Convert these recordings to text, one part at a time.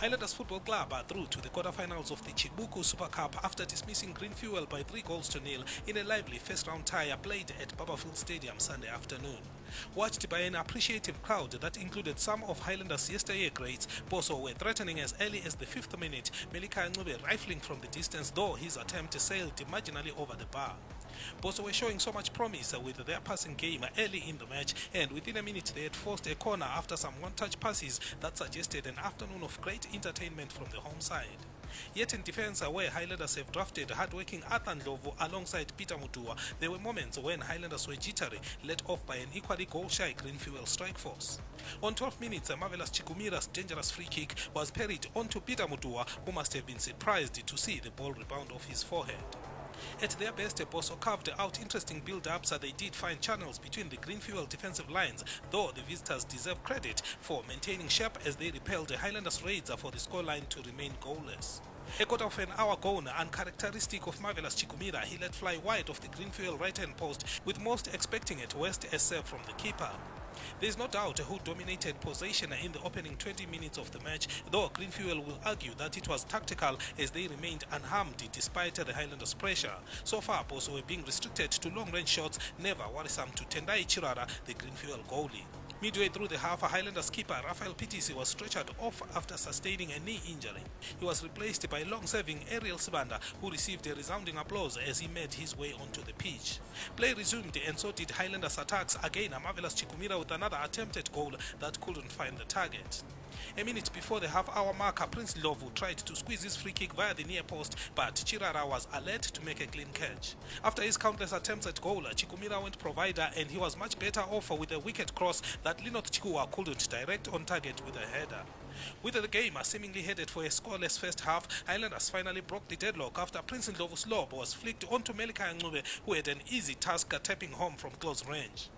Highlanders Football Club are through to the quarterfinals of the Chibuku Super Cup after dismissing Greenfuel by 3-0 in a lively first-round tie played at Barberfield Stadium Sunday afternoon. Watched by an appreciative crowd that included some of Highlanders' yesteryear greats, Boso were threatening as early as the 5th minute, Melika Ncube rifling from the distance, though his attempt sailed marginally over the bar. Boso were showing so much promise with their passing game early in the match, and within a minute they had forced a corner after some one-touch passes that suggested an afternoon of great entertainment from the home side. Yet in defense, where Highlanders have drafted hard-working Arthur Ndlovu alongside Peter Mutua, there were moments when Highlanders were jittery, led off by an equally goal-shy Greenfuel strike force. On 12 minutes, a marvelous Chikumira's dangerous free kick was parried onto Peter Mutua, who must have been surprised to see the ball rebound off his forehead. At their best, Boso carved out interesting build-ups. They did find channels between the Greenfuel defensive lines, though the visitors deserve credit for maintaining shape as they repelled the Highlanders' raids for the scoreline to remain goalless. A quarter of an hour gone, uncharacteristic of marvelous Chikumira, he let fly wide of the Greenfuel right-hand post, with most expecting it west a serve from the keeper. There is no doubt who dominated possession in the opening 20 minutes of the match, though Greenfuel will argue that it was tactical as they remained unharmed despite the Highlanders' pressure. So far, Boso were being restricted to long-range shots, never worrisome to Tendai Chirara, the Greenfuel goalie. Midway through the half, Highlanders keeper Rafael Pitisi was stretchered off after sustaining a knee injury. He was replaced by long-serving Ariel Sibanda, who received a resounding applause as he made his way onto the pitch. Play resumed, and so did Highlanders' attacks. Again, a marvelous Chikumira with another attempted goal that couldn't find the target. A minute before the half-hour marker, Prince Ndlovu tried to squeeze his free kick via the near post, but Chirara was alert to make a clean catch. After his countless attempts at goal, Chikumira went provider, and he was much better off with a wicked cross that Linot Chikua couldn't direct on target with a header. With the game seemingly headed for a scoreless first half, Highlanders finally broke the deadlock after Prince Ndlovu's lob was flicked onto Melika Ncube, who had an easy task tapping home from close range.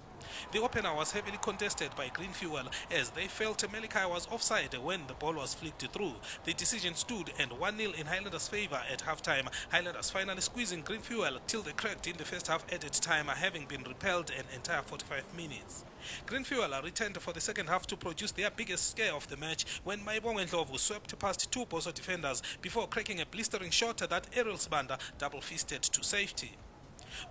The opener was heavily contested by Greenfuel as they felt Melika was offside when the ball was flicked through. The decision stood and 1-0 in Highlanders' favour at half-time. Highlanders finally squeezing Greenfuel till they cracked in the first half added time, having been repelled an entire 45 minutes. Greenfuel returned for the second half to produce their biggest scare of the match when Maibongwe Ndlovu swept past two Boso defenders before cracking a blistering shot that Ariel Sibanda double-fisted to safety.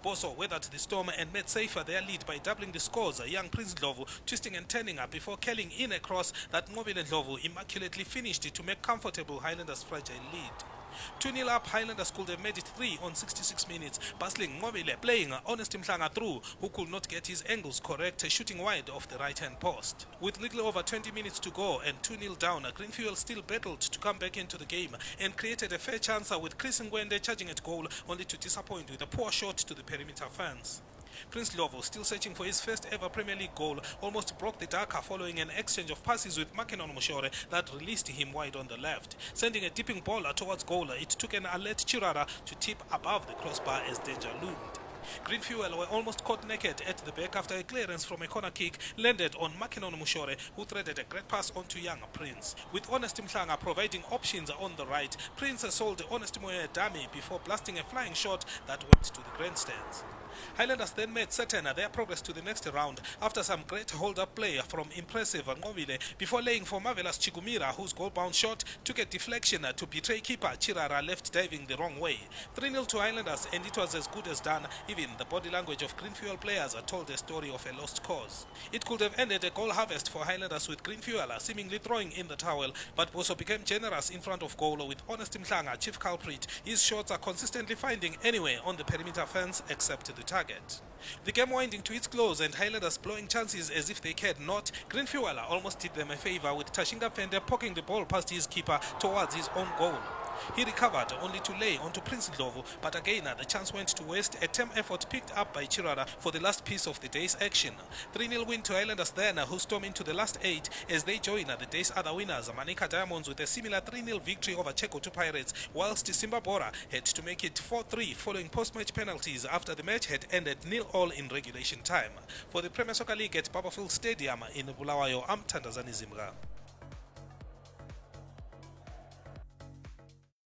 Boso weathered the storm and made safer their lead by doubling the scores, young Prince Ndlovu twisting and turning up before curling in a cross that Ncube Ndlovu immaculately finished to make comfortable Highlanders' fragile lead. 2-0 up, Highlanders could have made it 3 on 66 minutes, bustling Ncube playing Honest Mhlanga through, who could not get his angles correct, shooting wide off the right-hand post. With little over 20 minutes to go and 2-0 down, Greenfuel still battled to come back into the game and created a fair chance with Chris Ngwende charging at goal, only to disappoint with a poor shot to the perimeter fence. Prince Ndlovu, still searching for his first ever Premier League goal, almost broke the darker following an exchange of passes with Makinon Mushore that released him wide on the left. Sending a dipping ball towards goal, it took an alert Chirara to tip above the crossbar as danger loomed. Greenfuel were almost caught naked at the back after a clearance from a corner kick landed on Makinon Mushore, who threaded a great pass onto young Prince. With Honest Mhlanga providing options on the right, Prince sold Honest Moya a dummy before blasting a flying shot that went to the grandstands. Highlanders then made certain their progress to the next round after some great hold-up play from impressive Ncube before laying for marvelous Chikumira, whose goal-bound shot took a deflection to betray keeper Chirara left diving the wrong way. 3-0 to Highlanders, and it was as good as done. Even the body language of Greenfuel players told the story of a lost cause. It could have ended a goal harvest for Highlanders with Greenfuel seemingly throwing in the towel, but Boso became generous in front of goal with Honest Mhlanga chief culprit. His shots are consistently finding anywhere on the perimeter fence except the target. The game winding to its close and Highlanders blowing chances as if they cared not, Greenfuel almost did them a favour with Tashinga Fende poking the ball past his keeper towards his own goal. He recovered only to lay onto Prince Ndlovu, but again the chance went to waste, a team effort picked up by Chirara for the last piece of the day's action. 3-0 win to Highlanders then, who storm into the last 8 as they join the day's other winners, Manika Diamonds, with a similar 3-0 victory over Cheko 2 Pirates, whilst Simba Bora had to make it 4-3 following post-match penalties after the match had ended 0-0 in regulation time. For the Premier Soccer League at Barberfield Stadium in Bulawayo, I'm Tandazani Zimga.